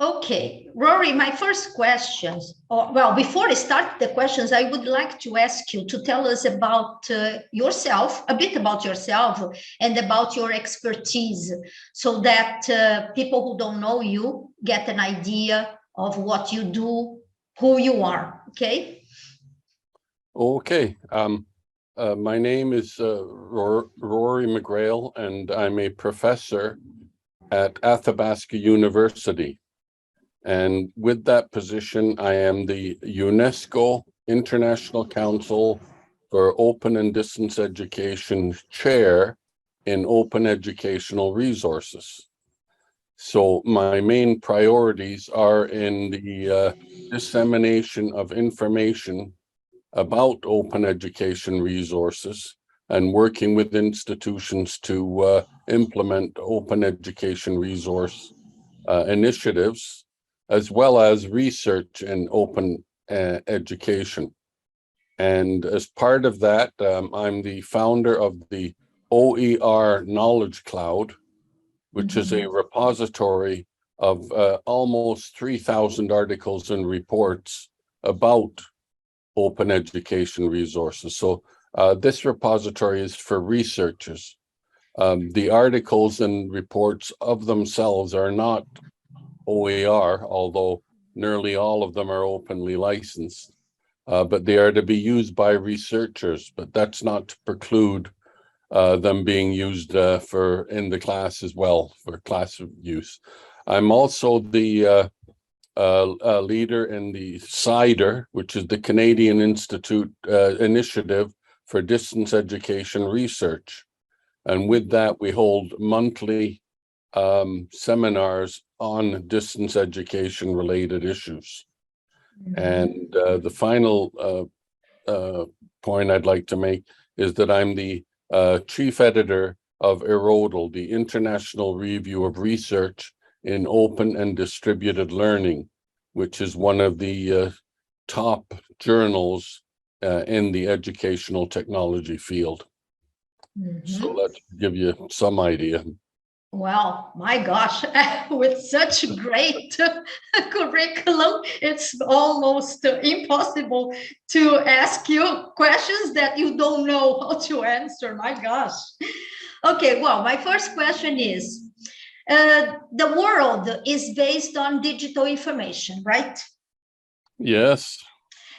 Okay, Rory, my first questions, well, before I start the questions, I would like to ask you to tell us about yourself, a bit about yourself and about your expertise, so that people who don't know you get an idea of what you do, who you are, okay? Okay. My name is Rory McGreal, and I'm a professor at Athabasca University. And with that position, I am the UNESCO International Council for Open and Distance Education Chair in Open Educational Resources. So my main priorities are in the dissemination of information about open education resources and working with institutions to implement open education resource initiatives, as well as research in open education. And as part of that, I'm the founder of the OER Knowledge Cloud, which is a repository of almost 3,000 articles and reports about open education resources. So this repository is for researchers. The articles and reports of themselves are not OER, although nearly all of them are openly licensed, but they are to be used by researchers, but that's not to preclude them being used for in the class as well, for class use. I'm also the leader in the CIDR, which is the Canadian Institute Initiative for Distance Education Research. And with that, we hold monthly seminars on distance education related issues. And the final point I'd like to make is that I'm the chief editor of ERODL, the International Review of Research in Open and Distributed Learning, which is one of the top journals in the educational technology field. So let's give you some idea. Well, my gosh, with such great curriculum, it's almost impossible to ask you questions that you don't know how to answer. My gosh. Okay, well, my first question is, the world is based on digital information, right? Yes.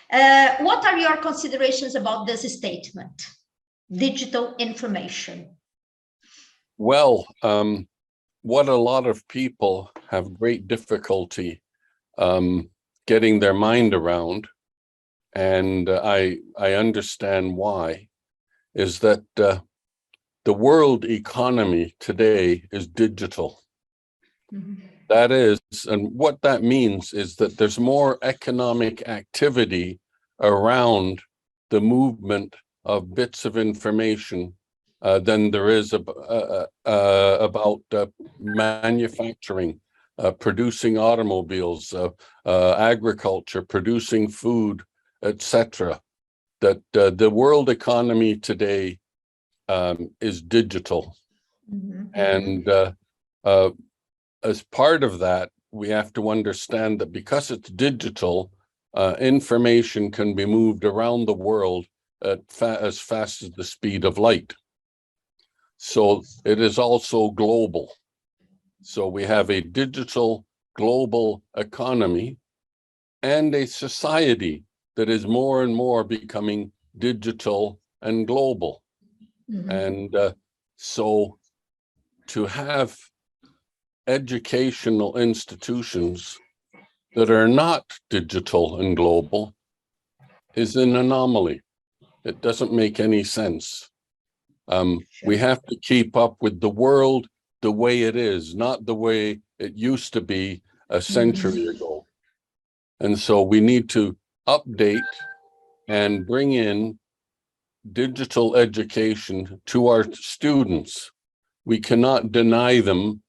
What are your considerations about this statement, digital information? Well, what a lot of people have great difficulty getting their mind around, and I understand why, is that the world economy today is digital. That is, and what that means is that there's more economic activity around the movement of bits of information than there is about manufacturing, producing automobiles, agriculture, producing food, etc. That the world economy today is digital. And as part of that, we have to understand that because it's digital, information can be moved around the world at as fast as the speed of light. So it is also global. So we have a digital global economy and a society that is more and more becoming digital and global. And so to have educational institutions that are not digital and global is an anomaly. It doesn't make any sense. We have to keep up with the world the way it is, not the way it used to be a century ago. And so we need to update and bring in digital education to our students. We cannot deny them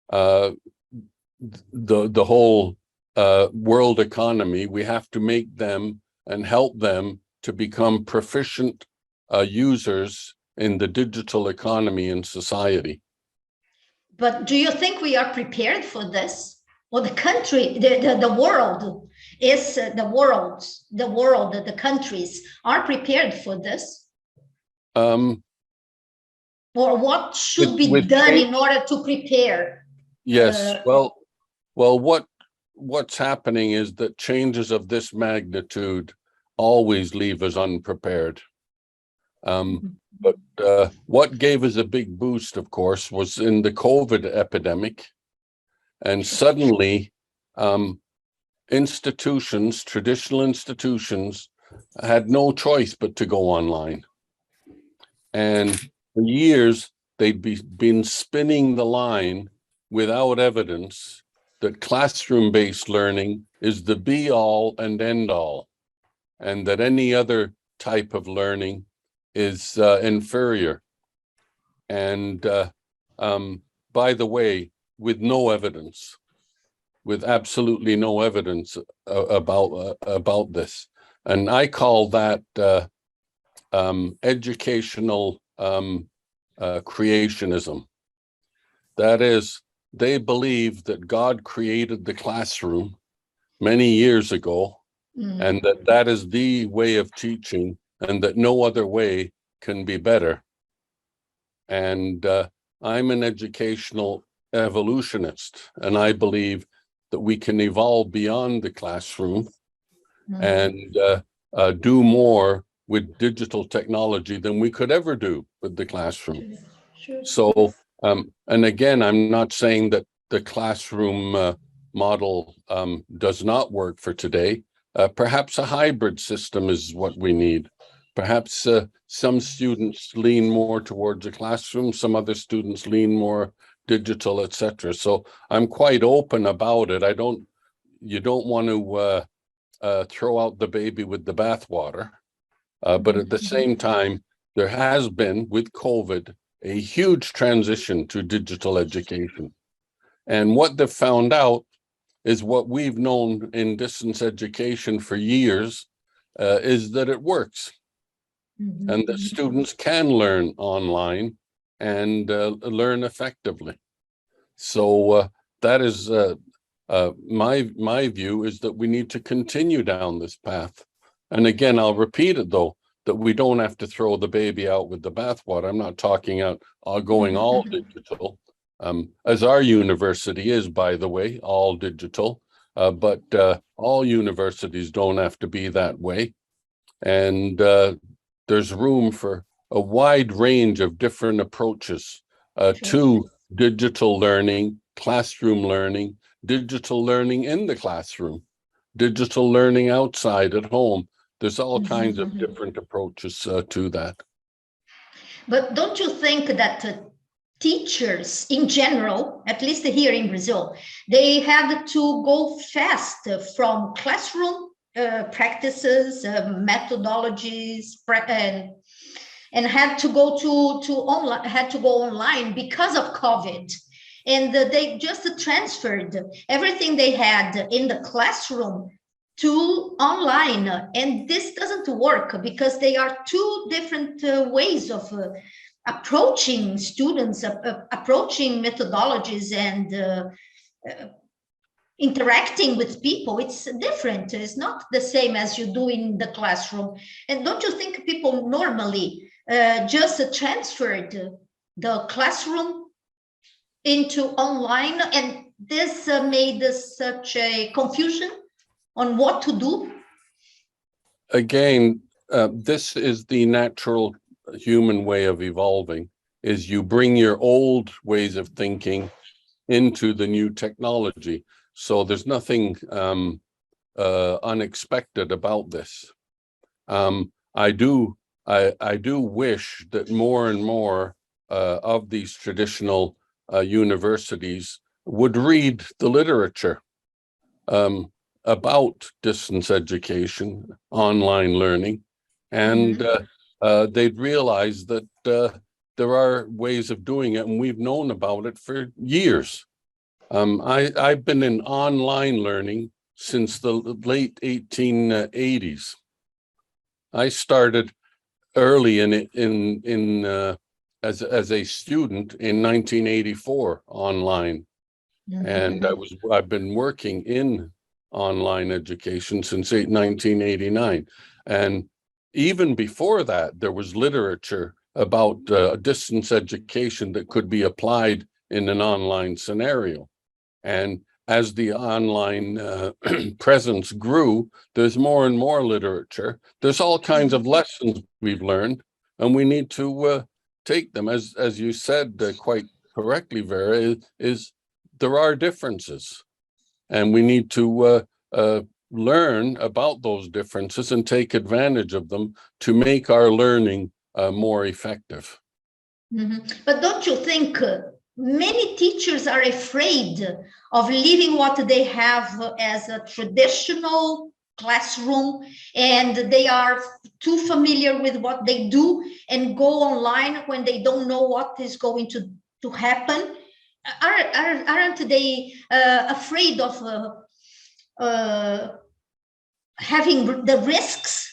the whole world economy. We have to make them and help them to become proficient users in the digital economy and society. But do you think we are prepared for this? Well, the country, the world is the countries are prepared for this? Um, Or what should be with done in change, order to prepare? yes. Well, what's happening is that changes of this magnitude always leave us unprepared. But what gave us a big boost, of course, was in the COVID epidemic. And suddenly, institutions, traditional institutions, had no choice but to go online. And for years, been spinning the line without evidence that classroom-based learning is the be-all and end-all, and that any other type of learning is inferior. And by the way, with no evidence, with absolutely no evidence about this. And I call that educational creationism. That is, they believe that God created the classroom many years ago, and that is the way of teaching, and that no other way can be better. And I'm an educational evolutionist, and I believe that we can evolve beyond the classroom and do more with digital technology than we could ever do with the classroom. Sure. So, and again, I'm not saying that the classroom model does not work for today. Perhaps a hybrid system is what we need. Perhaps some students lean more towards the classroom, some other students lean more digital, etc. So I'm quite open about it. You don't want to throw out the baby with the bathwater. But at the same time, there has been, with COVID, a huge transition to digital education. And what they've found out is what we've known in distance education for years, is that it works. And that students can learn online and learn effectively. So that is my view, is that we need to continue down this path. And again, I'll repeat it though, that we don't have to throw the baby out with the bathwater. I'm not talking out going all digital, as our university is, by the way, all digital. But all universities don't have to be that way. And there's room for a wide range of different approaches to digital learning, classroom learning, digital learning in the classroom, digital learning outside at home. There's all kinds of different approaches to that. But don't you think that teachers in general, at least here in Brazil, they had to go fast from classroom practices, methodologies, and had to go online because of COVID. And they just transferred everything they had in the classroom to online. And this doesn't work because they are two different ways of approaching students, approaching methodologies, and interacting with people. It's different. It's not the same as you do in the classroom. And don't you think people normally just transferred the classroom into online, and this made such a confusion on what to do? Again, this is the natural human way of evolving, is you bring your old ways of thinking into the new technology. So there's nothing unexpected about this. I do wish that more and more of these traditional universities would read the literature about distance education, online learning, and they'd realize that there are ways of doing it, and we've known about it for years. I've been in online learning since the late 1880s. I started early as a student in 1984 online, And I've been working in online education since 1989. And even before that, there was literature about distance education that could be applied in an online scenario. And as the online presence grew, there's more and more literature. There's all kinds of lessons we've learned, and we need to take them. As you said quite correctly, Vera, is there are differences, and we need to learn about those differences and take advantage of them to make our learning more effective. But don't you think many teachers are afraid of leaving what they have as a traditional classroom, and they are too familiar with what they do and go online when they don't know what is going to happen? Aren't they afraid of having the risks?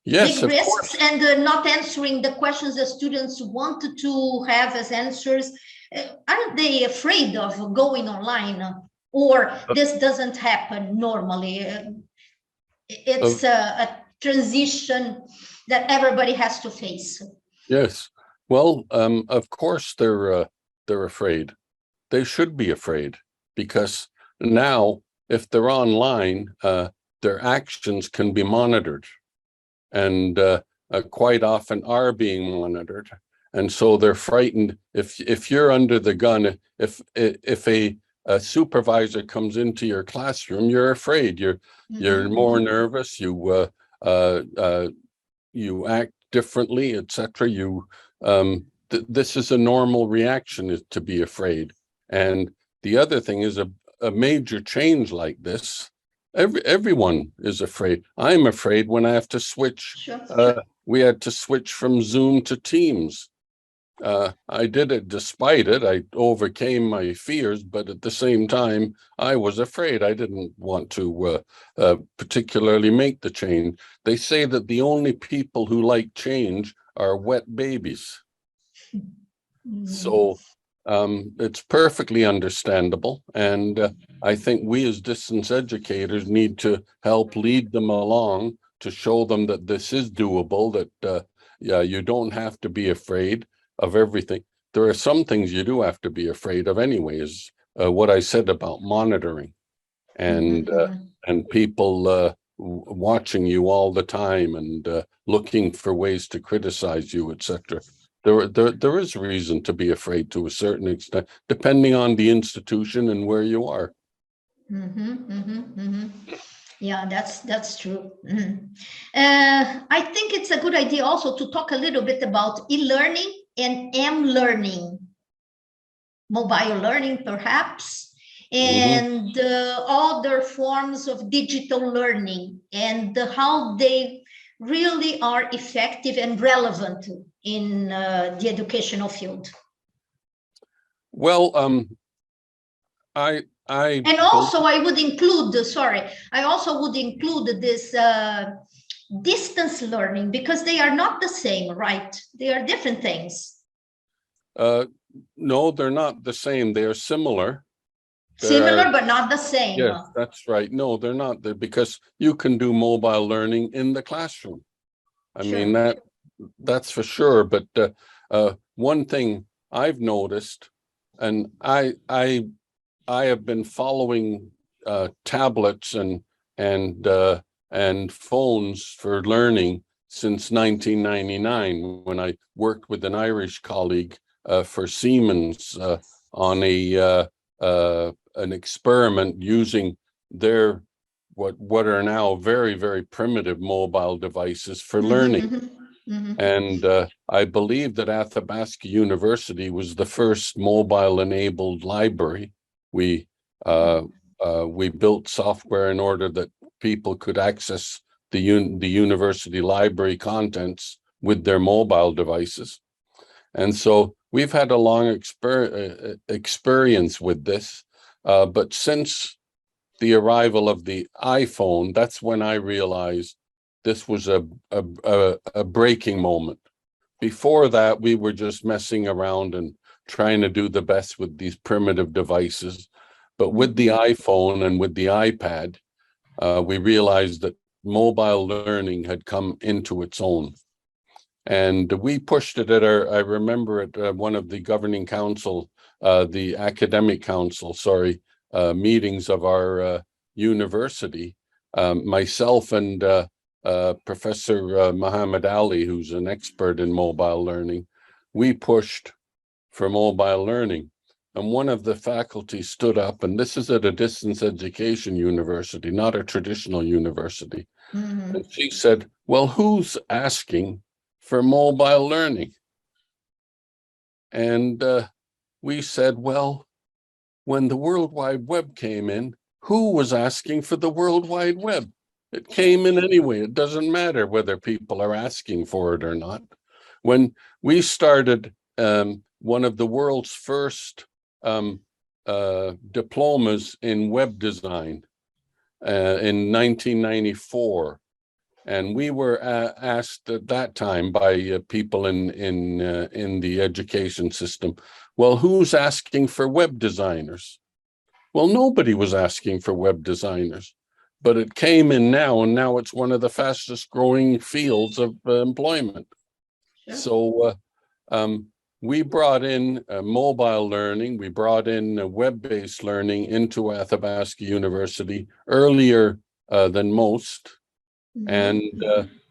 Yes, big risks, and not answering the questions the students wanted to have as answers? Aren't they afraid of going online, or this doesn't happen normally? It's a transition that everybody has to face. Yes. Well, of course they're afraid. They should be afraid, because now if they're online, their actions can be monitored, and quite often are being monitored. And so they're frightened. If you're under the gun, if a supervisor comes into your classroom, you're afraid. You're more nervous. You act differently, etc. This is a normal reaction, is to be afraid. And the other thing is a major change like this, everyone is afraid. I'm afraid when I have to switch. Sure. We had to switch from Zoom to Teams. I did it despite it. I overcame my fears, but at the same time, I was afraid. I didn't want to particularly make the change. They say that the only people who like change are wet babies. So it's perfectly understandable. And I think we as distance educators need to help lead them along to show them that this is doable, that you don't have to be afraid of everything. There are some things you do have to be afraid of anyways. What I said about monitoring and people watching you all the time and looking for ways to criticize you, etc. There is reason to be afraid to a certain extent, depending on the institution and where you are. Yeah, that's true. I think it's a good idea also to talk a little bit about e-learning and m-learning, mobile learning perhaps, and other forms of digital learning, and how they really are effective and relevant in the educational field. Well, and also I would include, I also would include this distance learning, because they are not the same, right? They are different things. No, they're not the same. They are similar. Similar, but not the same. Yes, that's right. No, they're not. Because you can do mobile learning in the classroom. I mean, that's for sure. But one thing I've noticed, and I have been following tablets and phones for learning since 1999, when I worked with an Irish colleague for Siemens on an experiment using their what are now very, very primitive mobile devices for learning. And I believe that Athabasca University was the first mobile-enabled library. We built software in order that people could access the university library contents with their mobile devices. And so we've had a long experience with this. But since the arrival of the iPhone, that's when I realized this was a breaking moment. Before that, we were just messing around and trying to do the best with these primitive devices. But with the iPhone and with the iPad, we realized that mobile learning had come into its own. And we pushed it at I remember at one of the governing council, the academic council, meetings of our university. Myself and Professor Muhammad Ali, who's an expert in mobile learning, we pushed for mobile learning. And one of the faculty stood up, and this is at a distance education university, not a traditional university. And she said, well, who's asking for mobile learning? And we said, well, when the World Wide Web came in, who was asking for the World Wide Web? It came in anyway. It doesn't matter whether people are asking for it or not. When we started one of the world's first diplomas in web design in 1994, and we were asked at that time by people in the education system, well, who's asking for web designers? Well, nobody was asking for web designers, but it came in now, and now it's one of the fastest growing fields of employment. Sure. So we brought in mobile learning, we brought in web-based learning into Athabasca University earlier than most. And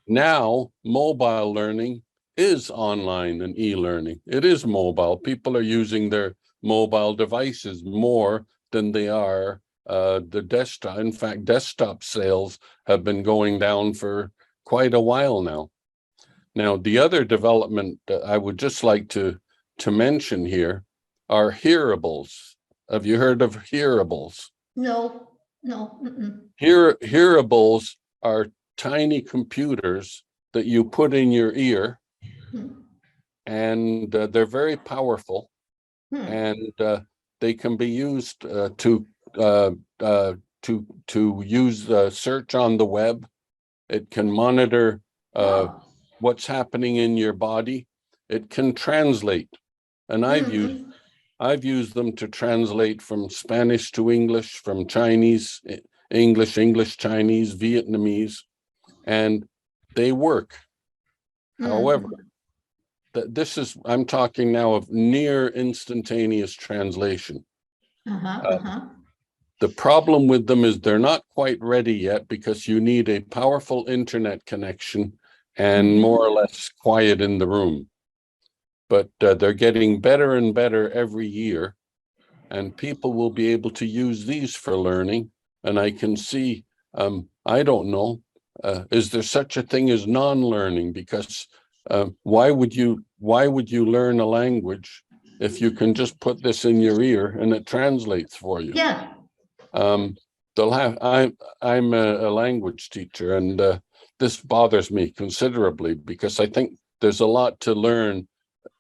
now mobile learning is online and e-learning. It is mobile. People are using their mobile devices more than they are the desktop. In fact, desktop sales have been going down for quite a while now. Now, the other development that I would just like to mention here are hearables. Have you heard of hearables? No. Hearables are tiny computers that you put in your ear, and they're very powerful, and they can be used to use search on the web. It can monitor what's happening in your body. It can translate, and I've used them to translate from Spanish to English, from Chinese, English, Chinese, Vietnamese, and they work. However, I'm talking now of near instantaneous translation. The problem with them is they're not quite ready yet, because you need a powerful internet connection and more or less quiet in the room. But they're getting better and better every year, and people will be able to use these for learning. And I can see, I don't know, is there such a thing as non-learning? Because why would you learn a language if you can just put this in your ear and it translates for you? Yeah. I'm a language teacher, and this bothers me considerably, because I think there's a lot to learn.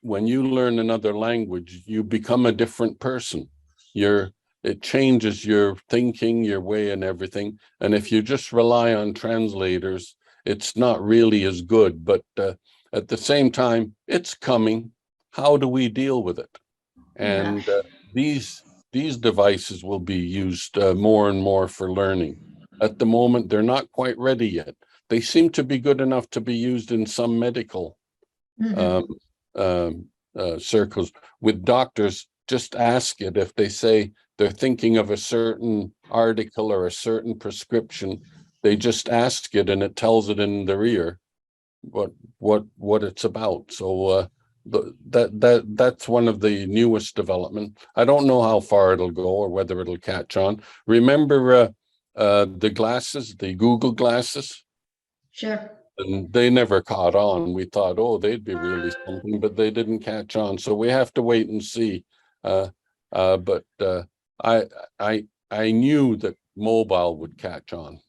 When you learn another language, you become a different person. It changes your thinking, your way, and everything. And if you just rely on translators, it's not really as good. But at the same time, it's coming. How do we deal with it? And these devices will be used more and more for learning. At the moment, they're not quite ready yet. They seem to be good enough to be used in some medical circles. With doctors, just ask it if they say they're thinking of a certain article or a certain prescription. They just ask it, and it tells it in their ear what it's about. So that's one of the newest development. I don't know how far it'll go or whether it'll catch on. Remember the glasses, the Google glasses? Sure. And they never caught on. We thought, oh, they'd be really something, but they didn't catch on. So we have to wait and see. But I knew that mobile would catch on.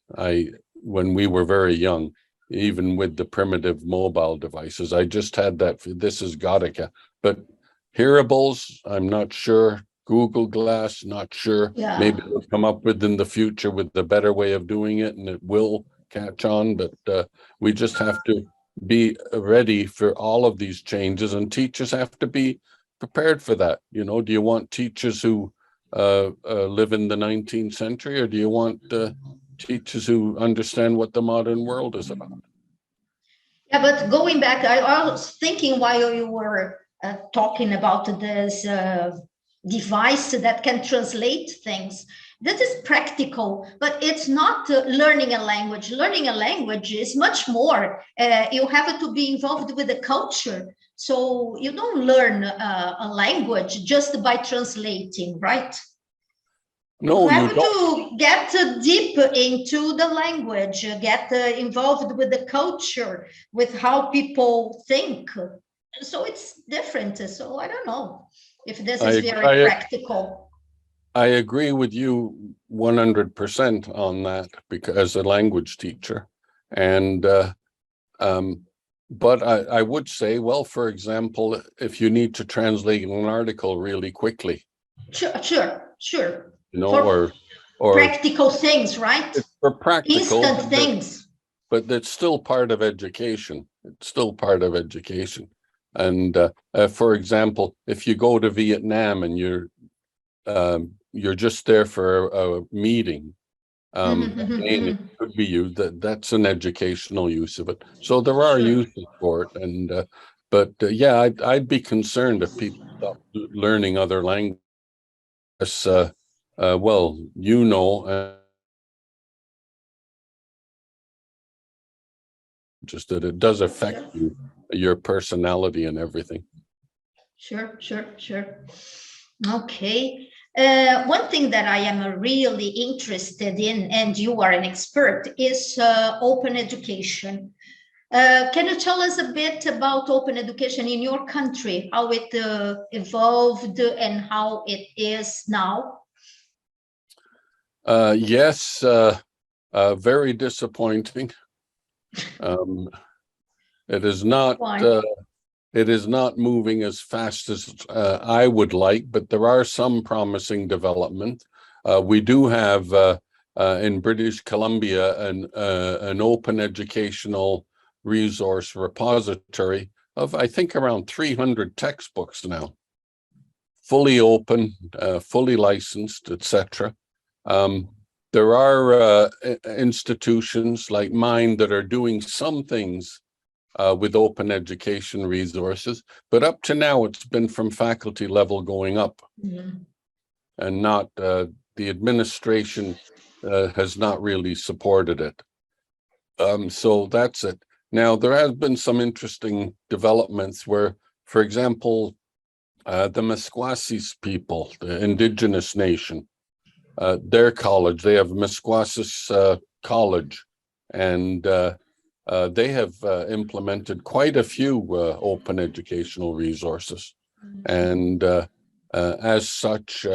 When we were very young, even with the primitive mobile devices, I just had that. This is Gothica, but hearables, I'm not sure. Google Glass, not sure. Yeah. Maybe it'll come up with in the future with the better way of doing it, and it will catch on. But we just have to be ready for all of these changes, and teachers have to be prepared for that. You know, do you want teachers who live in the 19th century, or do you want teachers who understand what the modern world is about? Yeah, but going back, I was thinking while you were talking about this device that can translate things. This is practical, but it's not learning a language. Learning a language is much more. You have to be involved with the culture. So you don't learn a language just by translating, right? No, You you have don't. to get deep into the language, get involved with the culture, with how people think. So it's different. So I don't know if this is very practical. I agree with you 100% on that, because as a language teacher, and but I would say, well, for example, if you need to translate an article really quickly, Sure. you know, or practical things, right? for practical, instant things. But it's still part of education. It's still part of education. And for example, if you go to Vietnam and you're just there for a meeting, it could be used. That's an educational use of it. So there are uses for it, and but yeah, I'd be concerned if people stop learning other languages. Well, you know, just that it does affect you, your personality and everything. Sure. Okay. One thing that I am really interested in, and you are an expert, is open education. Can you tell us a bit about open education in your country, how it evolved and how it is now? Yes, very disappointing. It is not. It is not moving as fast as I would like, but there are some promising development. We do have in British Columbia an open educational resource repository of, I think, around 300 textbooks now, fully open, fully licensed, etc. There are institutions like mine that are doing some things with open education resources, but up to now it's been from faculty level going up, and not the administration has not really supported it. So that's it. Now there has been some interesting developments where, for example, the Mesquasis people, the indigenous nation, their college, they have Mesquasis College, and they have implemented quite a few open educational resources, and as such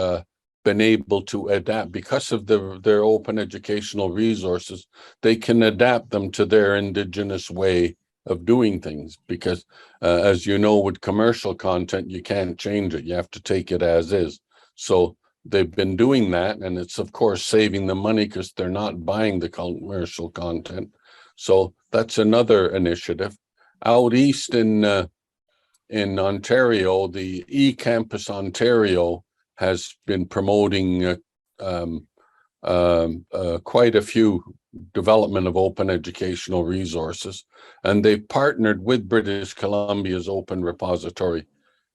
been able to adapt because of their open educational resources. They can adapt them to their indigenous way of doing things, because as you know, with commercial content, you can't change it. You have to take it as is. So they've been doing that, and it's of course saving them money because they're not buying the commercial content. So that's another initiative. Out east in Ontario, the eCampus Ontario has been promoting quite a few development of open educational resources, and they've partnered with British Columbia's open repository,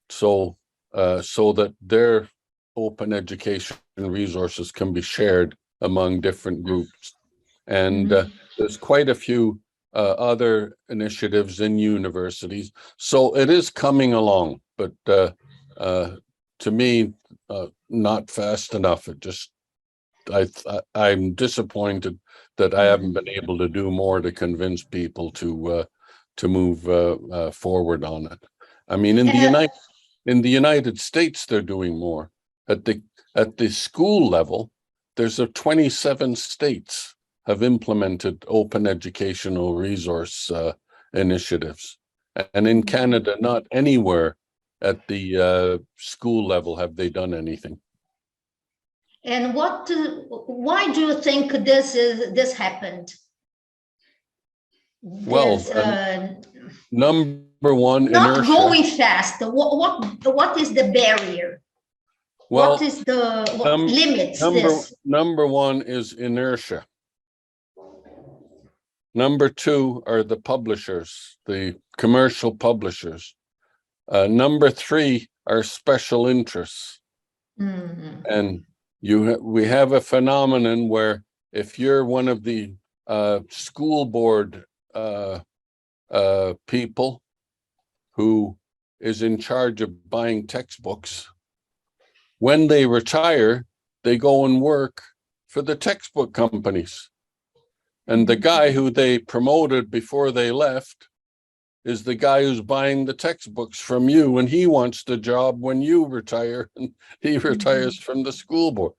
so that their open education resources can be shared among different groups. And there's quite a few other initiatives in universities. So it is coming along, but to me, not fast enough. It just, I'm disappointed that I haven't been able to do more to convince people to move forward on it. I mean, in the United States, they're doing more. At the school level, there's 27 states have implemented open educational resource initiatives. And in Canada, not anywhere at the school level have they done anything. And why do you think this happened? Well, number one, not inertia. Going fast. What is the barrier? What Well, is what limits this? number one is inertia. Number two are the publishers, the commercial publishers. Number three are special interests. Mhm. And we have a phenomenon where if you're one of the school board people who is in charge of buying textbooks, when they retire, they go and work for the textbook companies. And the guy who they promoted before they left is the guy who's buying the textbooks from you, and he wants the job when you retire, and he retires from the school board.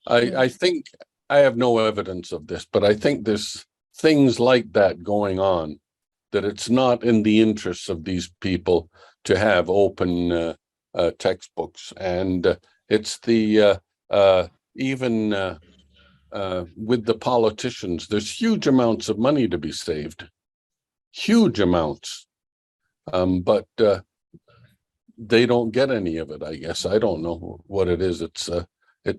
I think, I have no evidence of this, but I think there's things like that going on, that it's not in the interests of these people to have open textbooks. And it's the even with the politicians, there's huge amounts of money to be saved, huge amounts. But they don't get any of it, I guess. I don't know what it is. It's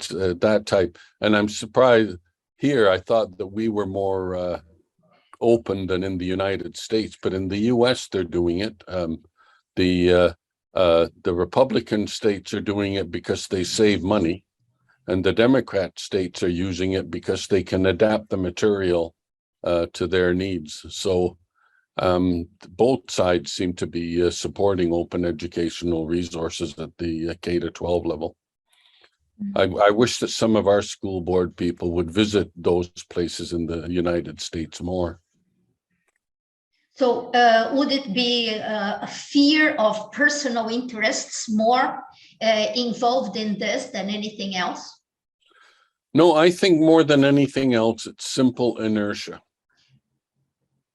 that type. And I'm surprised here. I thought that we were more open than in the United States, but in the US, they're doing it. The Republican states are doing it because they save money, and the Democrat states are using it because they can adapt the material to their needs. So both sides seem to be supporting open educational resources at the K to 12 level. I wish that some of our school board people would visit those places in the United States more. So would it be a fear of personal interests more involved in this than anything else? No, I think more than anything else, it's simple inertia.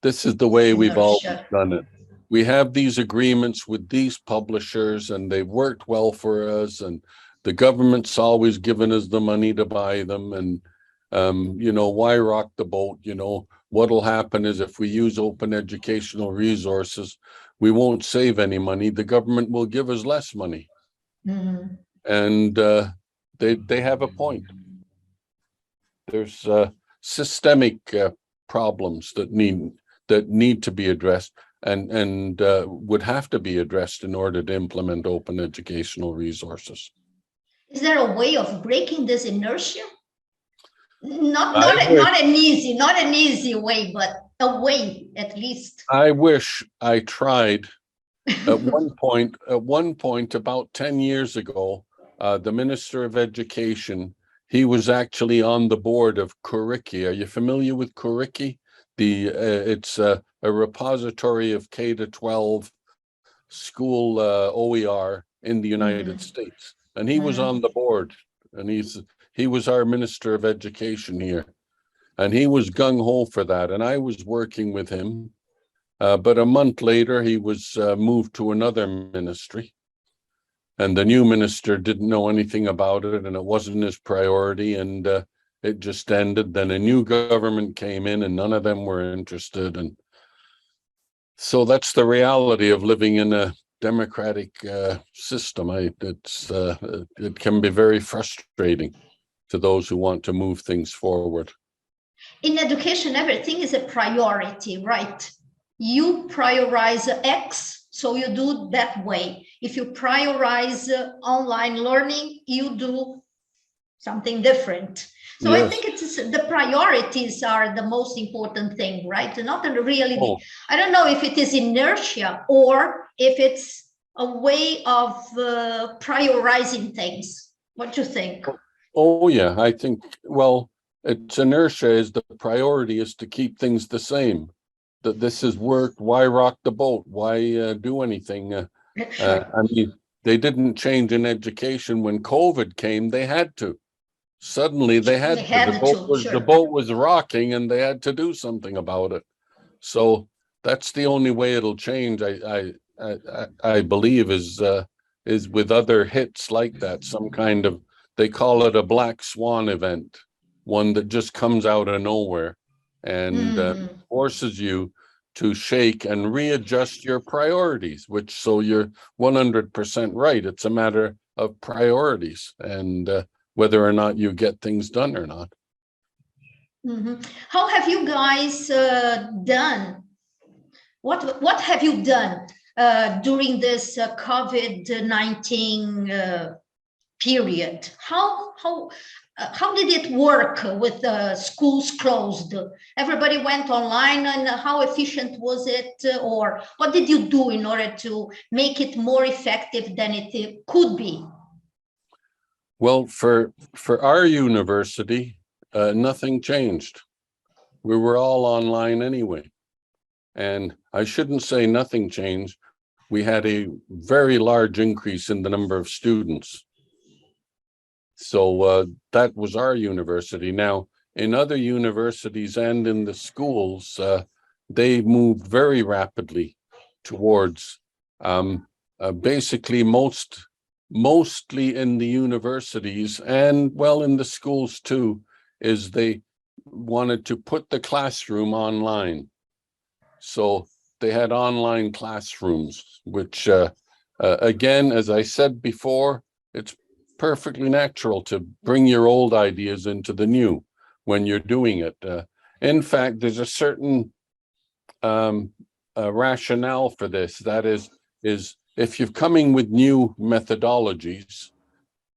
This is the way we've always done it. We have these agreements with these publishers, and they've worked well for us, and the government's always given us the money to buy them. And, you know, why rock the boat? You know, what'll happen is if we use open educational resources, we won't save any money. The government will give us less money. And they have a point. There's systemic problems that need to be addressed, and would have to be addressed in order to implement open educational resources. Is there a way of breaking this inertia? Not an easy way, but a way at least. I wish I tried. At one point, about 10 years ago, the Minister of Education, he was actually on the board of Curriki. Are you familiar with Curriki? It's a repository of K to 12 school OER in the United States, and he was on the board, and he was our Minister of Education here, and he was gung-ho for that, and I was working with him, but a month later he was moved to another ministry, and the new minister didn't know anything about it, and it wasn't his priority, and it just ended. Then a new government came in, and none of them were interested. And so that's the reality of living in a democratic system. It can be very frustrating to those who want to move things forward. In education, everything is a priority, right? You prioritize X, so you do that way. If you prioritize online learning, you do something different. So yes. I think it's the priorities are the most important thing, right? Not really, I don't know if it is inertia or if it's a way of prioritizing things. What do you think? Oh yeah, I think, well, it's inertia is the priority is to keep things the same. That this has worked, why rock the boat? Why do anything? I mean, they didn't change in education when COVID came, they had to. Suddenly they had to. The boat was rocking and they had to do something about it. So that's the only way it'll change. I believe is with other hits like that, some kind of, they call it a black swan event, one that just comes out of nowhere and forces you to shake and readjust your priorities, which, so you're 100% right. It's a matter of priorities and whether or not you get things done or not. Mm-hmm. How have you guys done? What have you done during this COVID-19 period? How did it work with schools closed? Everybody went online, and how efficient was it? Or what did you do in order to make it more effective than it could be? Well, for our university, nothing changed. We were all online anyway. And I shouldn't say nothing changed. We had a very large increase in the number of students. So that was our university. Now, in other universities and in the schools, they moved very rapidly towards basically mostly in the universities and well in the schools too, is they wanted to put the classroom online. So they had online classrooms, which again, as I said before, it's perfectly natural to bring your old ideas into the new when you're doing it. In fact, there's a certain rationale for this. That is if you're coming with new methodologies,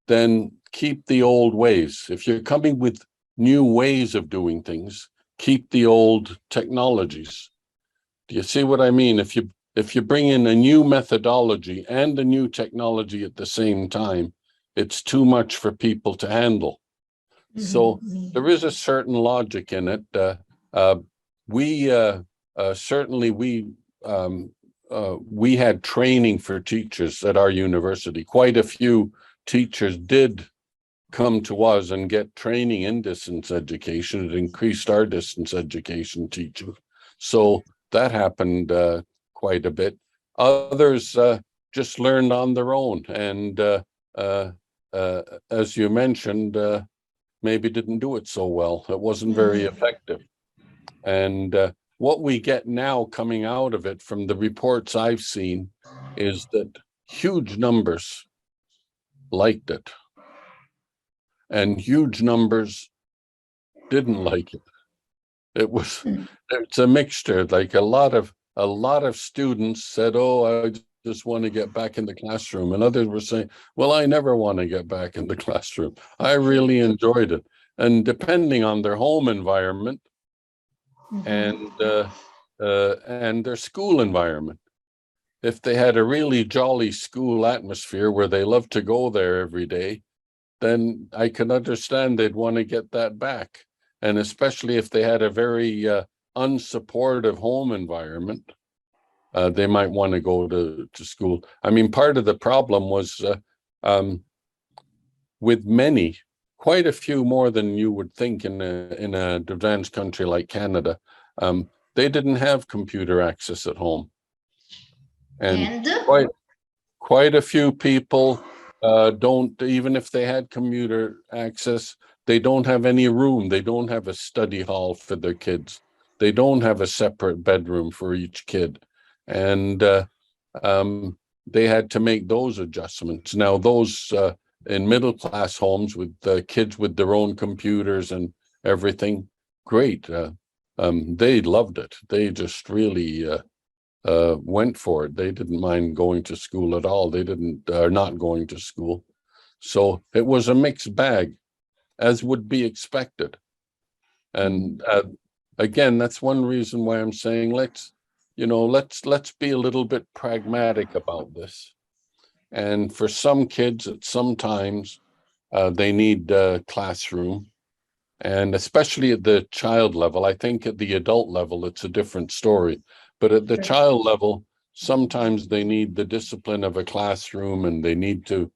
then keep the old ways. If you're coming with new ways of doing things, keep the old technologies. Do you see what I mean? If you bring in a new methodology and a new technology at the same time, it's too much for people to handle. Mm-hmm. So there is a certain logic in it. Certainly we had training for teachers at our university. Quite a few teachers did come to us and get training in distance education. It increased our distance education teaching. So that happened quite a bit. Others just learned on their own. And as you mentioned, maybe didn't do it so well. It wasn't very effective. And what we get now coming out of it from the reports I've seen is that huge numbers liked it and huge numbers didn't like it. It's a mixture. Like a lot of students said, "Oh, I just want to get back in the classroom," and others were saying, "Well, I never want to get back in the classroom. I really enjoyed it." And depending on their home environment and their school environment, if they had a really jolly school atmosphere where they love to go there every day, then I can understand they'd want to get that back. And especially if they had a very unsupportive home environment, they might want to go to school. I mean, part of the problem was with many, quite a few more than you would think in a advanced country like Canada, they didn't have computer access at home. And quite a few people don't, even if they had computer access, they don't have any room. They don't have a study hall for their kids. They don't have a separate bedroom for each kid. And they had to make those adjustments. Now, those in middle class homes with kids with their own computers and everything, great. They loved it. They just really went for it. They didn't mind going to school at all. They didn't not going to school. So it was a mixed bag, as would be expected. And again, that's one reason why I'm saying let's be a little bit pragmatic about this. And for some kids, at some times, they need a classroom. And especially at the child level, I think at the adult level, it's a different story. But at the child level, sometimes they need the discipline of a classroom and they need to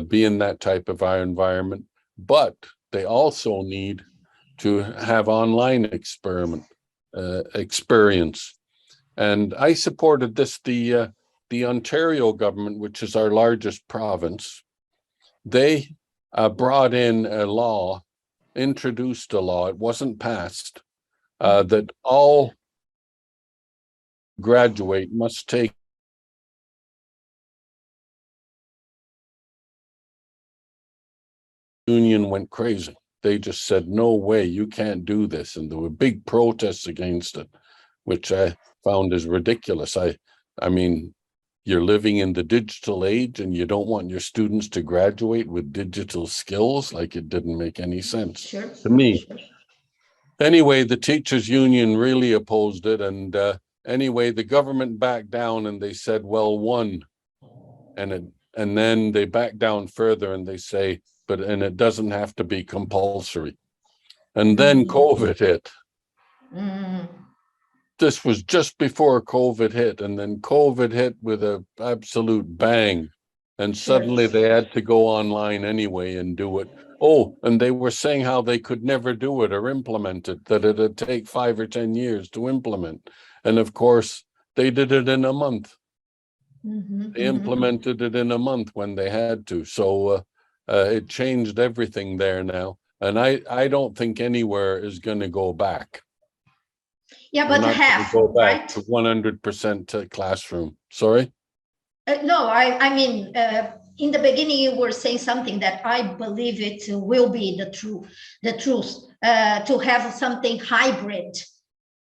be in that type of environment. But they also need to have online experience. And I supported this, the Ontario government, which is our largest province. They brought in a law, introduced a law, it wasn't passed, that all graduate must take union went crazy. They just said, no way, you can't do this. And there were big protests against it, which I found is ridiculous. I mean, you're living in the digital age and you don't want your students to graduate with digital skills. Like, it didn't make any sense to me. Sure. Anyway, the teachers union really opposed it. And anyway, the government backed down and they said, well, one. And then they back down further and they say, and it doesn't have to be compulsory. And then COVID hit. This was just before COVID hit, and then COVID hit with an absolute bang. And suddenly they had to go online anyway and do it. Oh, and they were saying how they could never do it or implement it, that it'd take 5 or 10 years to implement. And of course, they did it in a month. They implemented it in a month when they had to. So it changed everything there now. And I don't think anywhere is going to go back. Yeah, but half, go back right? to 100% classroom. Sorry? No, I mean, in the beginning, you were saying something that I believe it will be the truth, to have something hybrid,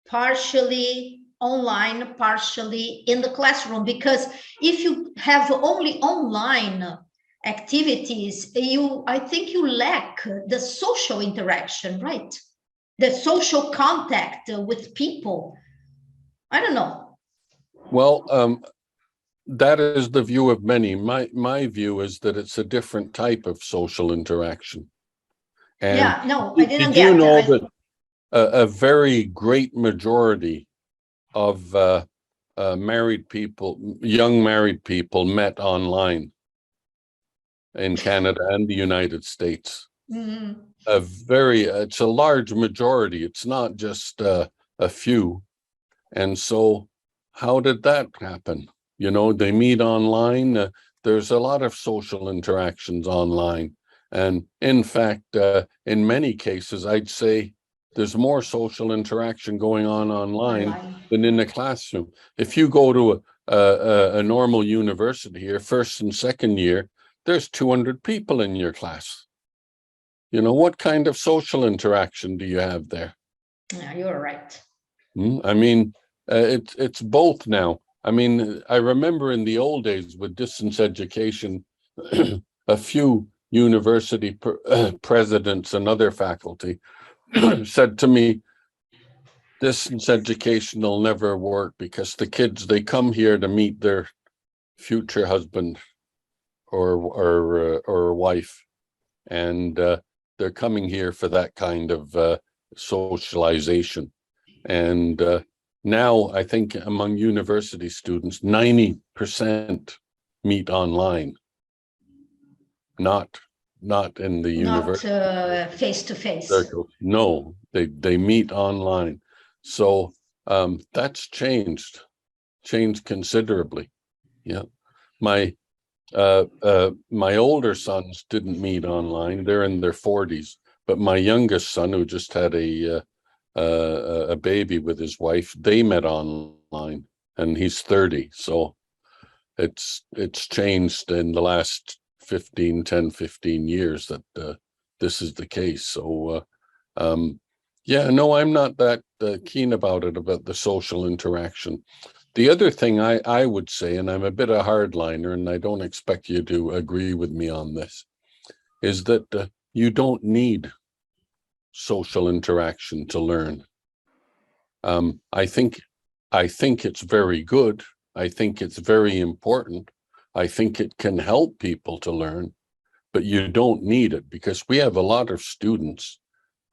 partially online, partially in the classroom, because if you have only online activities, I think you lack the social interaction, right? The social contact with people. I don't know. Well, that is the view of many. My view is that it's a different type of social interaction. And yeah, no, I didn't get. You know that a very great majority of married people, young married people, met online in Canada and the United States. It's a large majority. It's not just a few. And so how did that happen? You know, they meet online. There's a lot of social interactions online. And in fact, in many cases, I'd say there's more social interaction going on online than in the classroom. If you go to a normal university here, first and second year, there's 200 people in your class. You know, what kind of social interaction do you have there? Yeah, you're right. I mean, it's both now. I mean, I remember in the old days with distance education, a few university presidents and other faculty said to me, distance education will never work because the kids, they come here to meet their future husband or wife, and they're coming here for that kind of socialization. And now I think among university students, 90% meet online, not in the university. Not face-to-face. No, they meet online. So that's changed considerably. Yeah. My older sons didn't meet online. They're in their 40s, but my youngest son, who just had a baby with his wife, they met online, and he's 30. So it's changed in the last 15 years that this is the case. So yeah, no, I'm not that keen about the social interaction. The other thing I would say, and I'm a bit of a hardliner, and I don't expect you to agree with me on this, is that you don't need social interaction to learn. I think it's very good. I think it's very important. I think it can help people to learn, but you don't need it, because we have a lot of students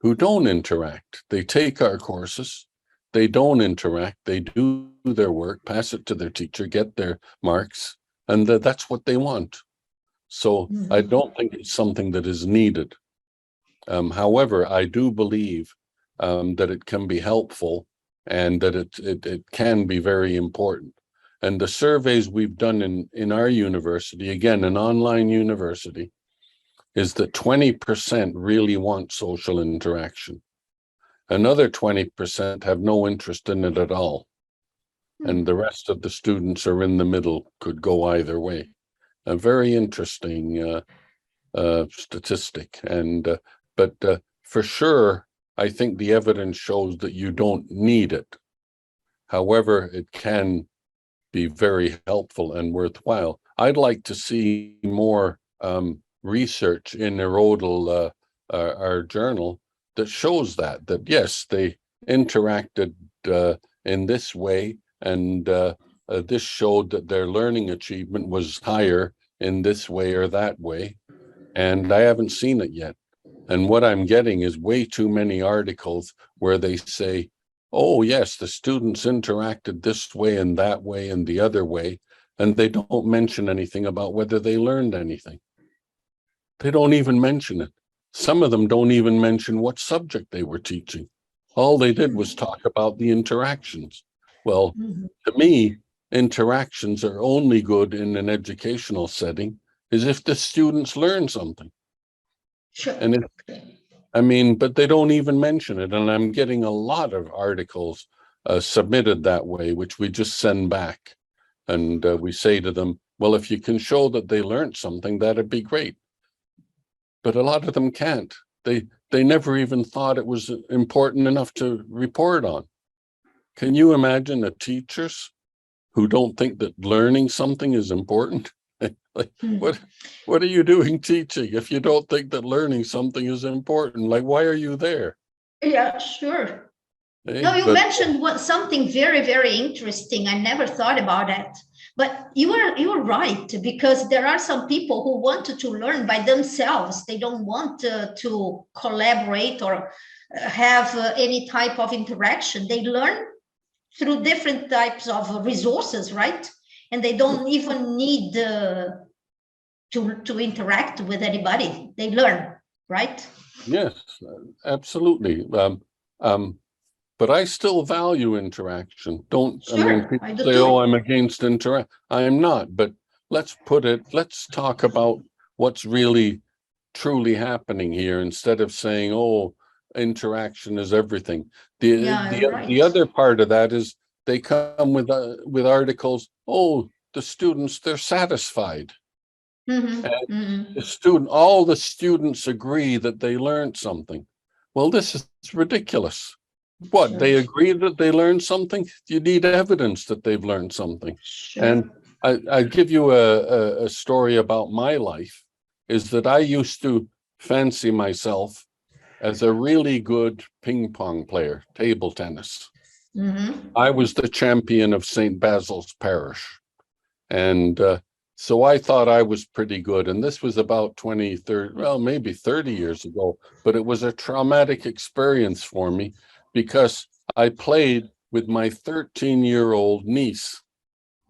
who don't interact. They take our courses, they don't interact, they do their work, pass it to their teacher, get their marks, and that's what they want. So I don't think it's something that is needed. However, I do believe that it can be helpful, and that it can be very important. And the surveys we've done in our university, again, an online university, is that 20% really want social interaction. Another 20% have no interest in it at all. And the rest of the students are in the middle, could go either way. A very interesting statistic. And but for sure, I think the evidence shows that you don't need it. However, it can be very helpful and worthwhile. I'd like to see more research in Neurodal, our journal, that shows that yes, they interacted in this way, and this showed that their learning achievement was higher in this way or that way. And I haven't seen it yet. And what I'm getting is way too many articles where they say, oh, yes, the students interacted this way and that way and the other way, and they don't mention anything about whether they learned anything. They don't even mention it. Some of them don't even mention what subject they were teaching. All they did was talk about the interactions. Well, to me, interactions are only good in an educational setting is if the students learn something. Sure. And I mean, but they don't even mention it. And I'm getting a lot of articles submitted that way, which we just send back. And we say to them, well, if you can show that they learned something, that'd be great. But a lot of them can't. They never even thought it was important enough to report on. Can you imagine the teachers who don't think that learning something is important? Like, what are you doing teaching if you don't think that learning something is important? Like, why are you there? Yeah, sure. No, you mentioned something very, very interesting. I never thought about that. But you are right, because there are some people who wanted to learn by themselves. They don't want to collaborate or have any type of interaction. They learn through different types of resources, right? And they don't even need to interact with anybody. They learn, right? Yes, absolutely. But I still value interaction. Sure, I mean, people say, oh, I'm against interaction. I am not, but let's talk about what's really truly happening here instead of saying, oh, interaction is everything. The other part of that is they come with articles, oh, the students, they're satisfied. All the students agree that they learned something. Well, this is ridiculous. What, sure. They agree that they learned something? You need evidence that they've learned something. Sure. And I give you a story about my life, is that I used to fancy myself as a really good ping pong player, table tennis. I was the champion of St. Basil's Parish. And so I thought I was pretty good. And this was about maybe 30 years ago, but it was a traumatic experience for me because I played with my 13-year-old niece.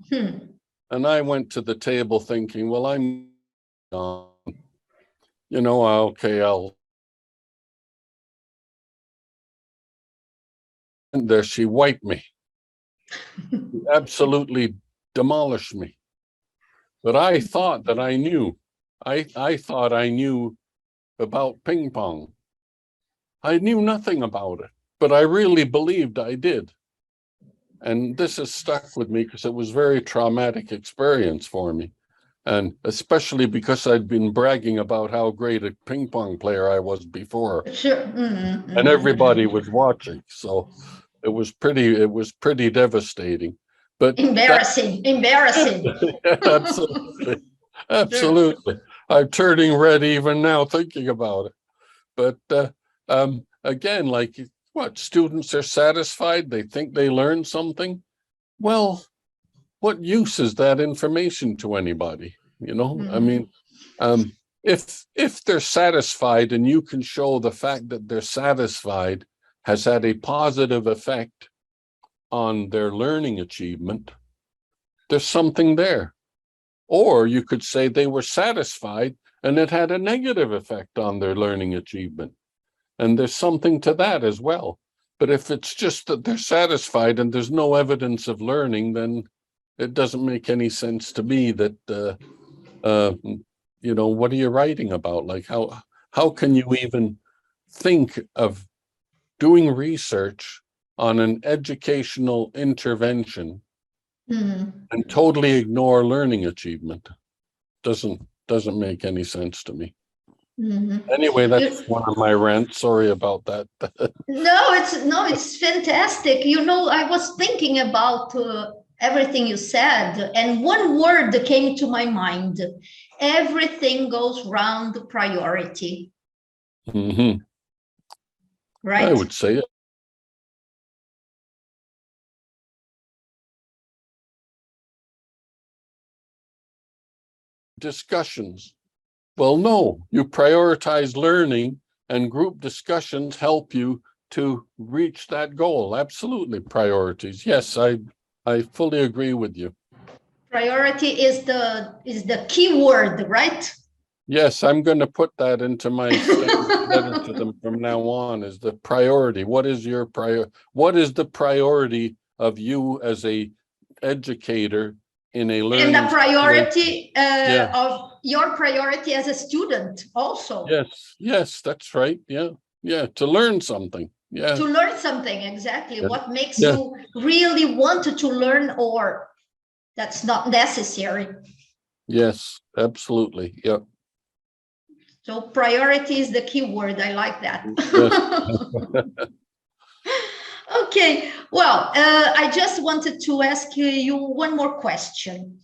And I went to the table thinking, well, I'm gone. You know, okay, and there she wiped me. Absolutely demolished me. But I thought that I knew. I thought I knew about ping pong. I knew nothing about it, but I really believed I did. And this has stuck with me because it was a very traumatic experience for me. And especially because I'd been bragging about how great a ping pong player I was before. Sure. And everybody was watching. So it was pretty devastating. But embarrassing. Absolutely. Absolutely. I'm turning red even now thinking about it. But again, like what, students are satisfied, they think they learned something. Well, what use is that information to anybody? You know, I mean, if they're satisfied and you can show the fact that they're satisfied has had a positive effect on their learning achievement, there's something there. Or you could say they were satisfied and it had a negative effect on their learning achievement. And there's something to that as well. But if it's just that they're satisfied and there's no evidence of learning, then it doesn't make any sense to me that, you know, what are you writing about? Like, how can you even think of doing research on an educational intervention and totally ignore learning achievement? Doesn't make any sense to me. Anyway, that's You, one of my rants. Sorry about that. it's fantastic. You know, I was thinking about everything you said, and one word that came to my mind. Everything goes round priority, I right? would say it. Discussions. Well, no, you prioritize learning, and group discussions help you to reach that goal. Absolutely, priorities. Yes, I fully agree with you. Priority is the key word, right? Yes, I'm going to put that into my standard letter to them from now on, is the priority. What is your what is the priority of you as a educator in a learning And the priority yeah. of your priority as a student also. Yes, that's right. Yeah, to learn something. Yeah. To learn something, exactly. Yeah. What makes Yeah. you really want to learn, or that's not necessary. Yes, absolutely. Yeah. So priority is the key word. I like that. Yes. Okay, well, I just wanted to ask you one more question.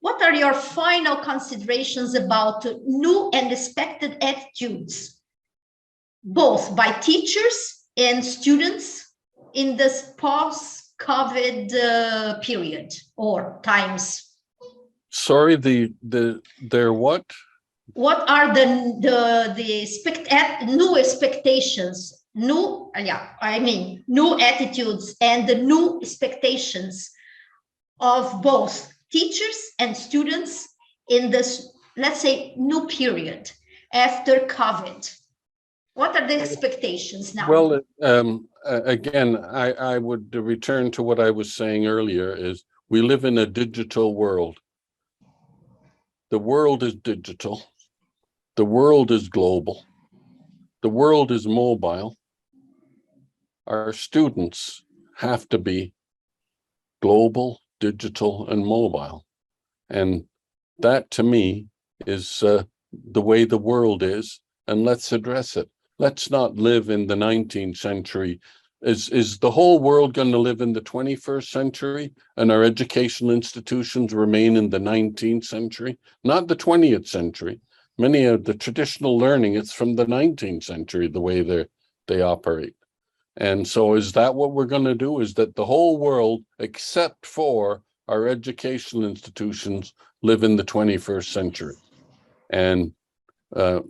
What are your final considerations about new and expected attitudes, both by teachers and students in this post-COVID period or times? Sorry, their what? What are the new expectations? New attitudes and the new expectations of both teachers and students in this, let's say, new period after COVID. What are the expectations now? Well, again, I would return to what I was saying earlier, is we live in a digital world. The world is digital. The world is global. The world is mobile. Our students have to be global, digital, and mobile. And that, to me, is the way the world is, and let's address it. Let's not live in the 19th century. Is the whole world going to live in the 21st century and our educational institutions remain in the 19th century, not the 20th century? Many of the traditional learning, it's from the 19th century, the way they operate. And so is that what we're going to do? Is that the whole world, except for our educational institutions, live in the 21st century? And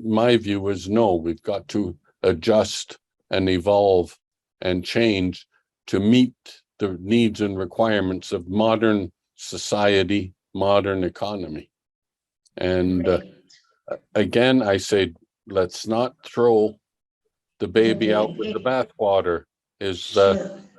my view is no, we've got to adjust and evolve and change to meet the needs and requirements of modern society, modern economy. And again, I say, let's not throw the baby out with the bathwater.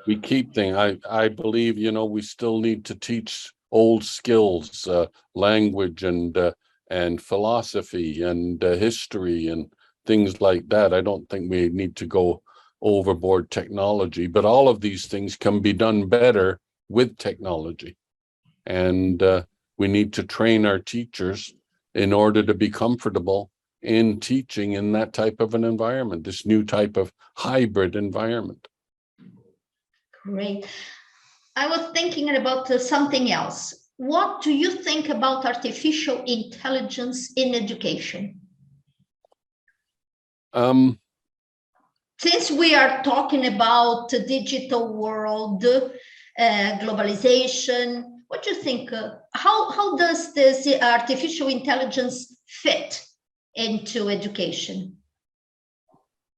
We keep things. I believe, we still need to teach old skills, language and philosophy and history and things like that. I don't think we need to go overboard technology, but all of these things can be done better with technology. And we need to train our teachers in order to be comfortable in teaching in that type of an environment, this new type of hybrid environment. Great. I was thinking about something else. What do you think about artificial intelligence in education? Since we are talking about the digital world, globalization, what do you think? How does this artificial intelligence fit into education?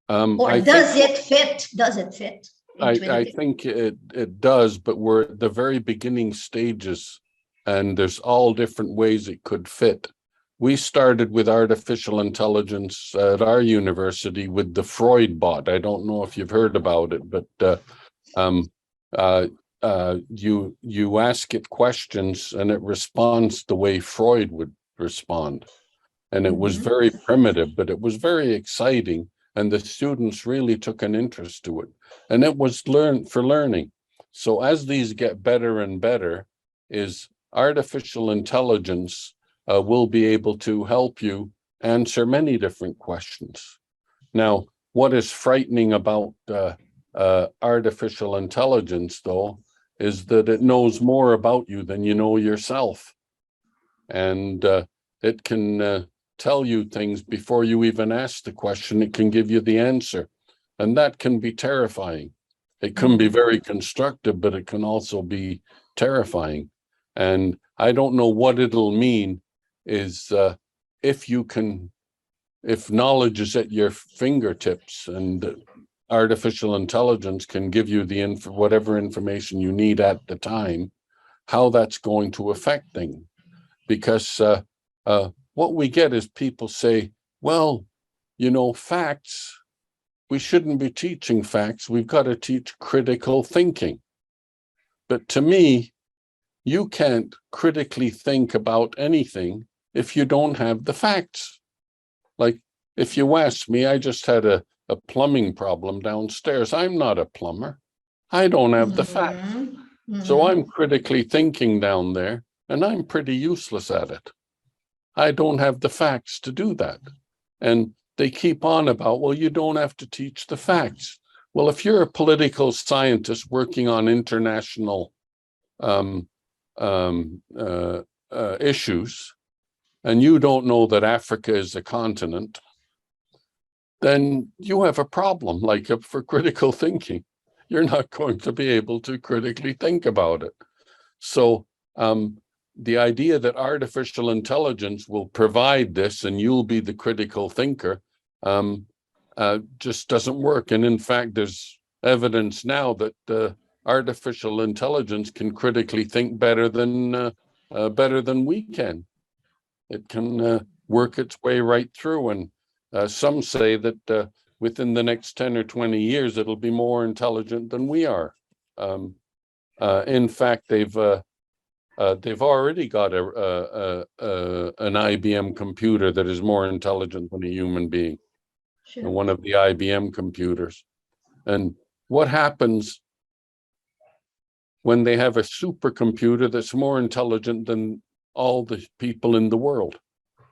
Or does it fit? Does it fit? I think it does, but we're at the very beginning stages, and there's all different ways it could fit. We started with artificial intelligence at our university with the Freud bot. I don't know if you've heard about it, but you ask it questions and it responds the way Freud would respond. And it was very primitive, but it was very exciting. And the students really took an interest to it. And it was learning. So as these get better and better, is artificial intelligence will be able to help you answer many different questions. Now, what is frightening about artificial intelligence, though, is that it knows more about you than you know yourself. And it can tell you things before you even ask the question. It can give you the answer. And that can be terrifying. It can be very constructive, but it can also be terrifying. And I don't know what it'll mean is if knowledge is at your fingertips and artificial intelligence can give you whatever information you need at the time, how that's going to affect things. Because what we get is people say, well, facts, we shouldn't be teaching facts. We've got to teach critical thinking. But to me, you can't critically think about anything if you don't have the facts. Like if you ask me, I just had a plumbing problem downstairs. I'm not a plumber. I don't have the facts. So I'm critically thinking down there, and I'm pretty useless at it. I don't have the facts to do that. And they keep on about, well, you don't have to teach the facts. Well, if you're a political scientist working on international issues, and you don't know that Africa is a continent, then you have a problem, like for critical thinking. You're not going to be able to critically think about it. So the idea that artificial intelligence will provide this and you'll be the critical thinker just doesn't work. And in fact, there's evidence now that artificial intelligence can critically think better than we can. It can work its way right through. And some say that within the next 10 or 20 years, it'll be more intelligent than we are. In fact, they've already got an IBM computer that is more intelligent than a human being, Sure. one of the IBM computers. And what happens when they have a supercomputer that's more intelligent than all the people in the world?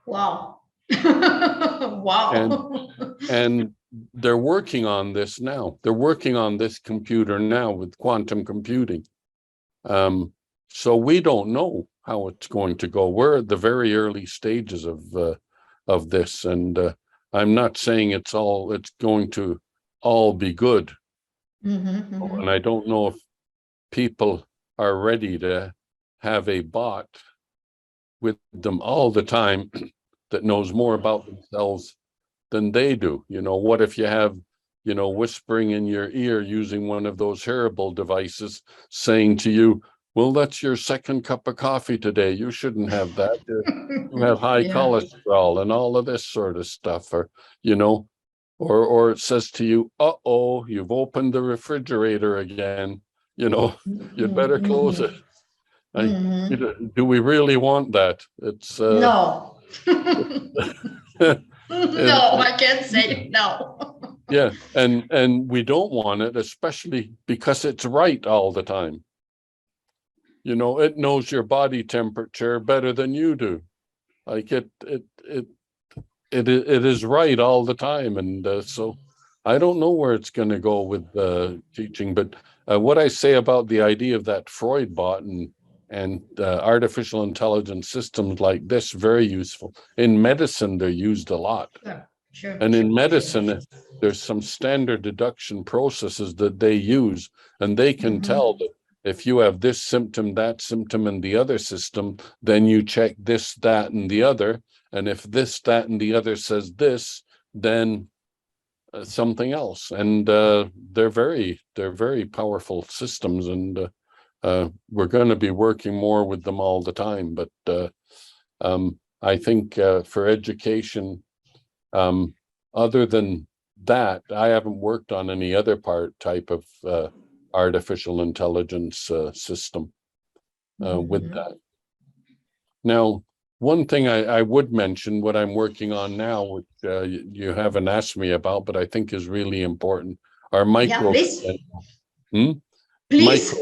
Wow. Wow. And they're working on this now. They're working on this computer now with quantum computing. So we don't know how it's going to go. We're at the very early stages of this, and I'm not saying it's going to all be good. And I don't know if people are ready to have a bot with them all the time that knows more about themselves than they do. What if you have, whispering in your ear using one of those hearable devices saying to you, well, that's your second cup of coffee today. You shouldn't have that. You have high cholesterol and all of this sort of stuff, or it says to you, uh-oh, you've opened the refrigerator again. You'd better close it. Do we really want that? It's no. No, I can't say no. Yeah, and we don't want it, especially because it's right all the time. It knows your body temperature better than you do. Like it is right all the time, and so I don't know where it's going to go with teaching. But what I say about the idea of that Freud bot and artificial intelligence systems like this, very useful. In medicine, they're used a lot. Sure. And in medicine, there's some standard deduction processes that they use, and they can tell that if you have this symptom, that symptom, and the other system, then you check this, that, and the other. And if this, that, and the other says this, then something else. And they're very powerful systems, and we're going to be working more with them all the time. But I think for education, other than that, I haven't worked on any other type of artificial intelligence system with that. Now, one thing I would mention, what I'm working on now, which you haven't asked me about, but I think is really important, are micro. Please.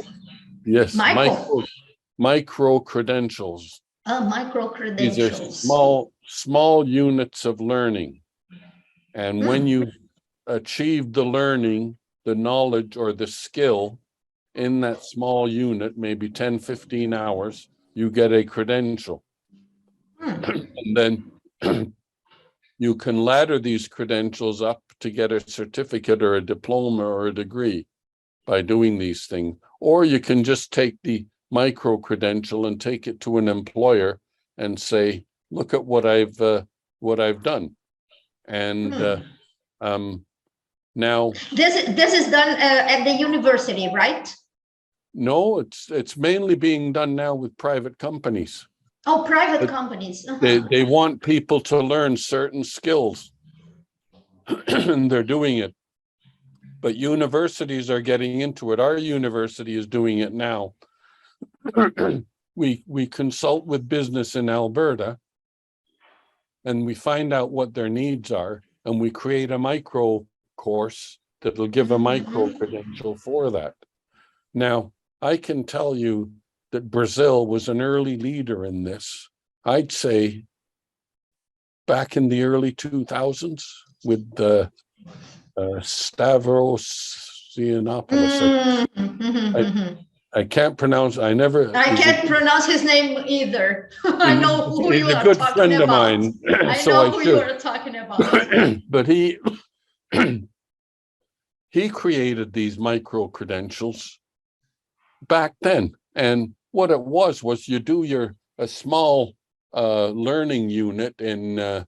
Micro credentials. Micro These are credentials. small units of learning. And when you achieve the learning, the knowledge or the skill in that small unit, maybe 10, 15 hours, you get a credential. And then you can ladder these credentials up to get a certificate or a diploma or a degree by doing these things. Or you can just take the micro credential and take it to an employer and say, look at what I've done. And now this is done at the university, right? No, it's mainly being done now with private companies. Oh, private companies. They want people to learn certain skills, and they're doing it. But universities are getting into it. Our university is doing it now. We consult with business in Alberta, and we find out what their needs are, and we create a micro course that'll give a micro credential for that. Now, I can tell you that Brazil was an early leader in this. I'd say back in the early 2000s with the Stavros Giannopoulos. I can't pronounce. I can't pronounce his name either. I know who you are talking about. He's a good friend of mine. I know who you are talking about. But he created these micro credentials back then, and what it was you do a small learning unit in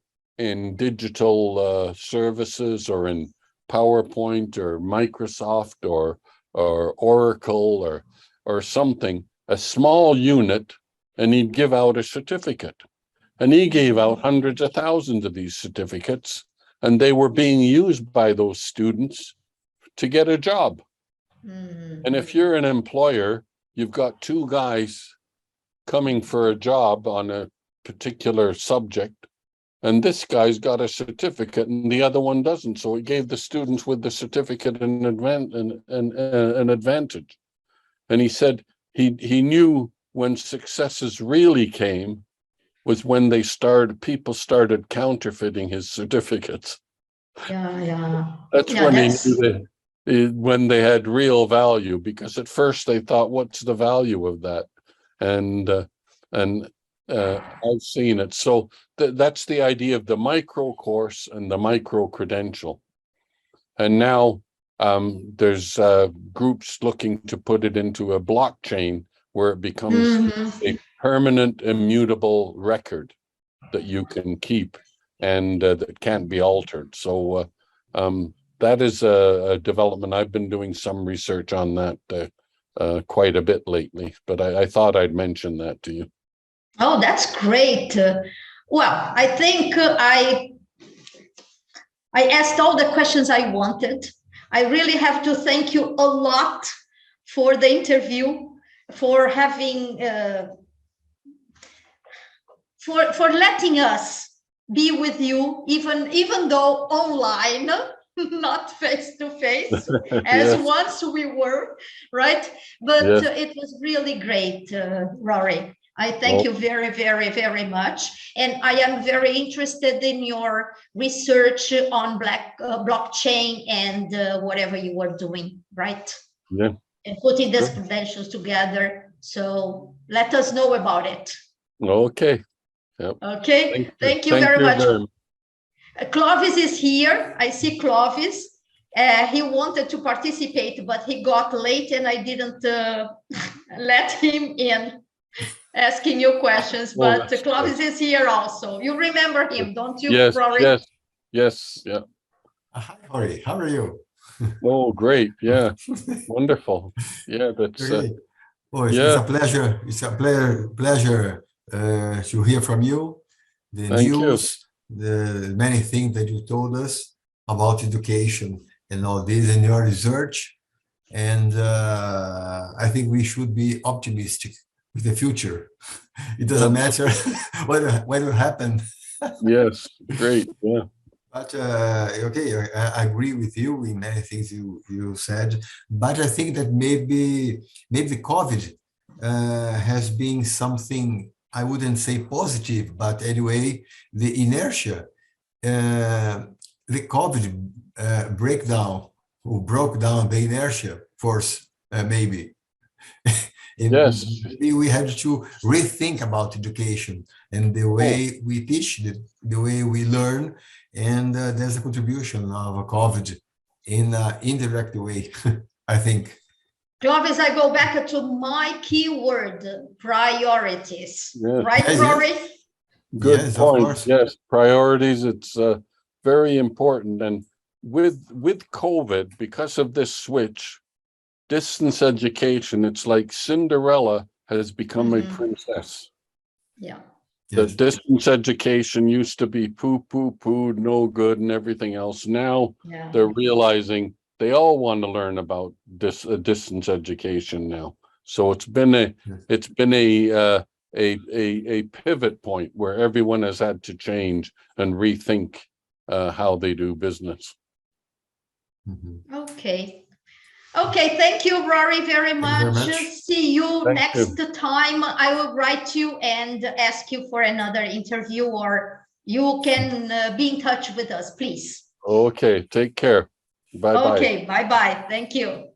digital services or in PowerPoint or Microsoft or Oracle or something, a small unit, and he'd give out a certificate. And he gave out hundreds of thousands of these certificates, and they were being used by those students to get a job. And if you're an employer, you've got two guys coming for a job on a particular subject, and this guy's got a certificate and the other one doesn't. So it gave the students with the certificate an advantage. And he said he knew when successes really came was when people started counterfeiting his certificates. That's when he knew when they had real value, because at first they thought, what's the value of that? And I've seen it. So that's the idea of the micro course and the micro credential. And now there's groups looking to put it into a blockchain where it becomes a permanent, immutable record that you can keep and that can't be altered. So that is a development. I've been doing some research on that quite a bit lately, but I thought I'd mention that to you. Oh, that's great. Well, I think I asked all the questions I wanted. I really have to thank you a lot for the interview, for having, for letting us be with you, even though online, not face to face, as once we were, right? But it was really great, Rory. I thank you very, very, very much. And I am very interested in your research on blockchain and whatever you are doing, right? Yeah. And putting these credentials together. So let us know about it. Okay. Yep. Okay. Thank you very much. Clovis is here. I see Clovis. He wanted to participate, but he got late and I didn't let him in asking you questions. But Clovis is here also. You remember him, don't you, Rory? Yes. Yeah. Hi, Rory. How are you? Oh, great. Yeah. Wonderful. Yeah, that's it's a pleasure. It's a pleasure to hear from you. The news, the many things that you told us about education and all this and your research. And I think we should be optimistic with the future. It doesn't matter what will happen. Yes, great. Yeah. But okay, I agree with you in many things you said. But I think that maybe COVID has been something I wouldn't say positive, but anyway, the inertia, the COVID broke down the inertia force, maybe. And Yes. maybe we had to rethink about education and the way we teach, the way we learn, and there's a contribution of COVID in an indirect way, I think. Clovis, I go back to my keyword, priorities. Yes. Right, Yes, Rory? yes. Good Yes, of point. course. Yes, priorities. It's very important. And with COVID, because of this switch, distance education, it's like Cinderella has become a princess. Yeah. The Yes. distance education used to be poo, no good, and everything else. Now they're realizing they all want to learn about distance education now. So it's been a pivot point where everyone has had to change and rethink how they do business. Okay. Okay, thank you, Rory, very much. See you next time. I will write you and ask you for another interview, or you can be in touch with us, please. Okay, take care. Bye-bye. Okay, bye-bye. Thank you.